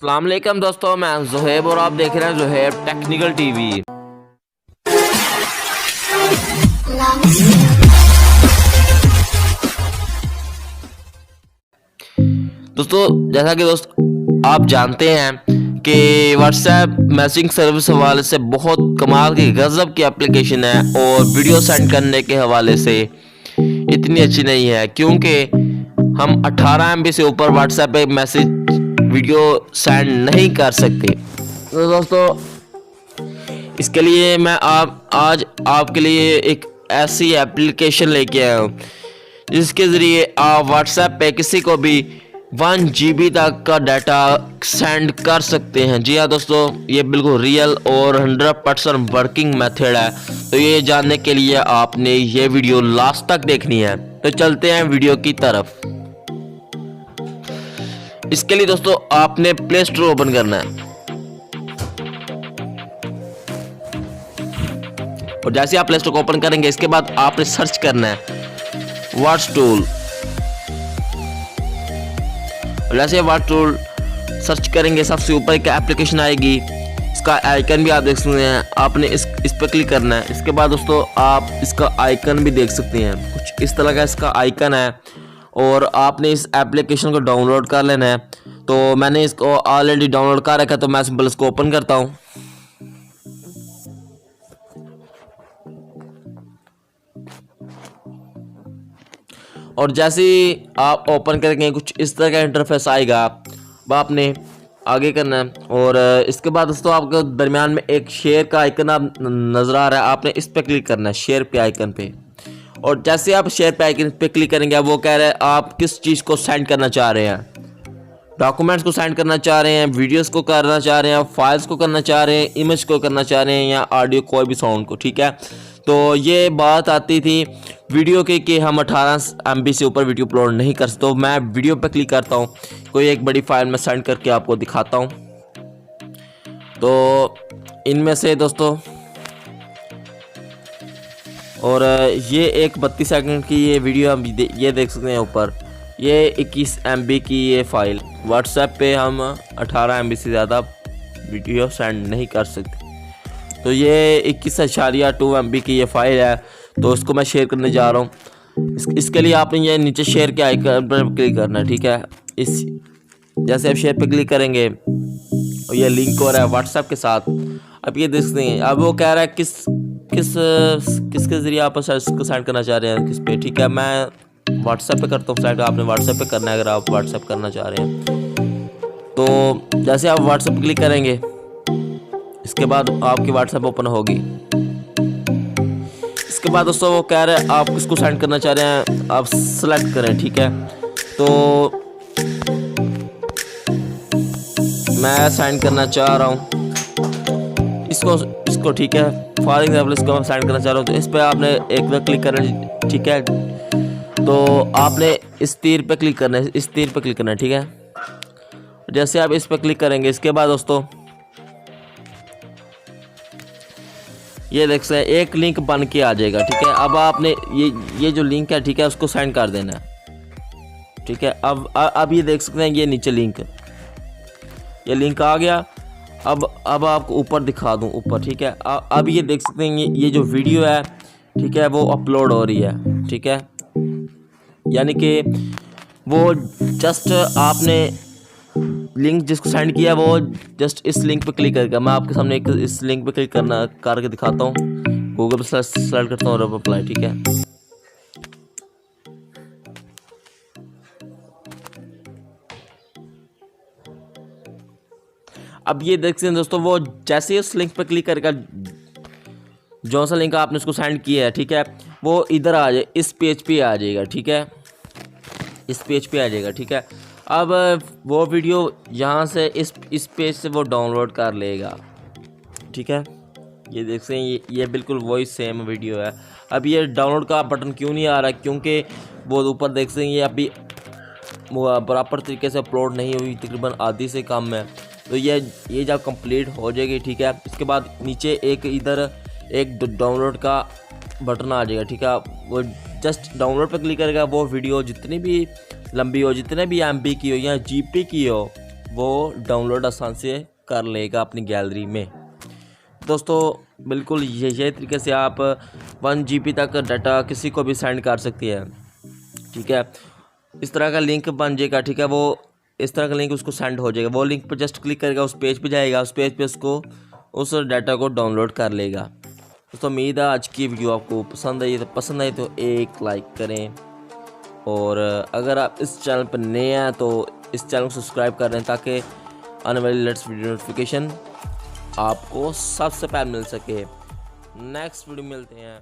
अस्सलाम वालेकुम दोस्तों, मैं ज़ुहैब और आप देख रहे हैं ज़ुहैब टेक्निकल टीवी। दोस्तों जैसा कि आप जानते हैं कि व्हाट्सएप मैसेजिंग सर्विस हवाले से बहुत कमाल की गज़ब की एप्लीकेशन है और वीडियो सेंड करने के हवाले से इतनी अच्छी नहीं है, क्योंकि हम 18 MB से ऊपर व्हाट्सएप पे मैसेज वीडियो सेंड नहीं कर सकते। तो दोस्तों इसके लिए मैं आज आपके लिए एक ऐसी एप्लीकेशन लेके आया हूँ जिसके ज़रिए आप व्हाट्सएप पे किसी को भी 1 GB तक का डाटा सेंड कर सकते हैं। जी हाँ दोस्तों, ये बिल्कुल रियल और 100% वर्किंग मेथड है। तो ये जानने के लिए आपने ये वीडियो लास्ट तक देखनी है। तो चलते हैं वीडियो की तरफ। इसके लिए दोस्तों आपने प्ले स्टोर ओपन करना है और जैसे आप प्ले स्टोर को ओपन करेंगे इसके बाद आपने सर्च करना है व्हाट्स टूल। जैसे व्हाट्स टूल सर्च करेंगे सबसे ऊपर एक एप्लीकेशन आएगी, इसका आइकन भी आप देख सकते हैं। आपने इस पर क्लिक करना है। इसके बाद दोस्तों आप इसका आइकन भी देख सकते हैं, कुछ इस तरह का इसका आइकन है और आपने इस एप्लीकेशन को डाउनलोड कर लेना है। तो मैंने इसको ऑलरेडी डाउनलोड कर रखा है, तो मैं सिंपल इसको ओपन करता हूँ। और जैसे ही आप ओपन करेंगे कुछ इस तरह का इंटरफेस आएगा, वो आपने आगे करना है। और इसके बाद दोस्तों आपको दरमियान में एक शेयर का आइकन आप नज़र आ रहा है, आपने इस पर क्लिक करना है, शेयर पे आइकन पे। और जैसे आप शेयर पे आइकन पे क्लिक करेंगे वो कह रहा है आप किस चीज़ को सेंड करना चाह रहे हैं। डॉक्यूमेंट्स को सेंड करना चाह रहे हैं, वीडियोस को करना चाह रहे हैं, फाइल्स को करना चाह रहे हैं, इमेज को करना चाह रहे हैं, या ऑडियो कोई भी साउंड को। ठीक है, तो ये बात आती थी वीडियो की कि हम 18 MB से ऊपर वीडियो अपलोड नहीं कर सकते। तो मैं वीडियो पे क्लिक करता हूँ, कोई एक बड़ी फाइल में सेंड करके आपको दिखाता हूँ। तो इनमें से दोस्तों, और ये एक 32 सेकंड की ये वीडियो हम ये देख सकते हैं ऊपर, ये 21 MB की ये फाइल। व्हाट्सएप पे हम 18 MB से ज़्यादा वीडियो सेंड नहीं कर सकते। तो ये 21.2 MB की ये फाइल है, तो इसको मैं शेयर करने जा रहा हूँ। इसके लिए आपने ये नीचे शेयर के आइकन पर क्लिक करना है। ठीक है, इस जैसे आप शेयर पे क्लिक करेंगे और ये लिंक हो रहा है व्हाट्सएप के साथ। अब ये देख सकते हैं, अब वो कह रहा है किसके ज़रिए आप इसको सेंड करना चाह रहे हैं, किस पे। ठीक है, मैं व्हाट्सएप पे करता हूँ सेंड, आपने व्हाट्सएप पे करना है अगर आप व्हाट्सएप करना चाह रहे हैं। तो जैसे आप व्हाट्सएप क्लिक करेंगे इसके बाद आपकी व्हाट्सएप ओपन होगी। इसके बाद दोस्तों वो कह रहे हैं आप किसको सेंड करना चाह रहे हैं, आप सेलेक्ट करें। ठीक है, तो मैं सेंड करना चाह रहा हूँ इसको। ठीक है, फॉर एग्जाम्पल इसको मैं सेंड करना चाह रहा हूँ, तो इस पर आपने एक बार क्लिक करना है। ठीक है, तो आपने इस तीर पे क्लिक करना है, इस तीर पे क्लिक करना है। ठीक है, जैसे आप इस पर क्लिक करेंगे इसके बाद दोस्तों ये देख सकते हैं एक लिंक बन के आ जाएगा। ठीक है, अब आपने ये जो लिंक है, ठीक है, उसको सेंड कर देना है। ठीक है, अब ये देख सकते हैं ये नीचे लिंक, ये लिंक आ गया। अब आपको ऊपर दिखा दूं ऊपर। ठीक है, अब ये देख सकते हैं ये जो वीडियो है, ठीक है, वो अपलोड हो रही है। ठीक है, यानी कि वो जस्ट आपने लिंक जिसको सेंड किया वो जस्ट इस लिंक पे क्लिक करेगा। मैं आपके सामने इस लिंक पे क्लिक करके दिखाता हूँ। गूगल पे सर्च करता हूँ और अप्लाई। ठीक है, अब ये देख सकते हैं दोस्तों, वो जैसे इस लिंक पे क्लिक करेगा, जो सा लिंक आपने उसको सेंड किया है, ठीक है, वो इधर आ जाए, इस पेज पे आ जाएगा। ठीक है, इस पेज पे आ जाएगा। ठीक है, अब वो वीडियो यहाँ से इस पेज से वो डाउनलोड कर लेगा। ठीक है, ये देख सकते हैं ये बिल्कुल वही सेम वीडियो है। अब ये डाउनलोड का बटन क्यों नहीं आ रहा, क्योंकि वो ऊपर देख सकते हैं ये अभी बराबर तरीके से अपलोड नहीं हुई, तकरीबन आधी से कम है। तो ये जब कंप्लीट हो जाएगी, ठीक है, इसके बाद नीचे इधर एक डाउनलोड का बटन आ जाएगा। ठीक है, वो जस्ट डाउनलोड पर क्लिक करेगा, वो वीडियो जितनी भी लंबी हो, जितने भी MB की हो या GB की हो, वो डाउनलोड आसान से कर लेगा अपनी गैलरी में। दोस्तों बिल्कुल यही तरीके से आप 1 GB तक डाटा किसी को भी सेंड कर सकती है। ठीक है, इस तरह का लिंक बन जाएगा। ठीक है, वो इस तरह का लिंक उसको सेंड हो जाएगा। वो लिंक पर जस्ट क्लिक करेगा, उस पेज पे जाएगा, उस पेज पे उसको उस डाटा को डाउनलोड कर लेगा। दोस्तों उम्मीद है आज की वीडियो आपको पसंद आई तो एक लाइक करें, और अगर आप इस चैनल पर नए हैं तो इस चैनल को सब्सक्राइब कर लें ताकि आने वाली लेटेस्ट वीडियो नोटिफिकेशन आपको सबसे पहले मिल सके। नेक्स्ट वीडियो मिलते हैं।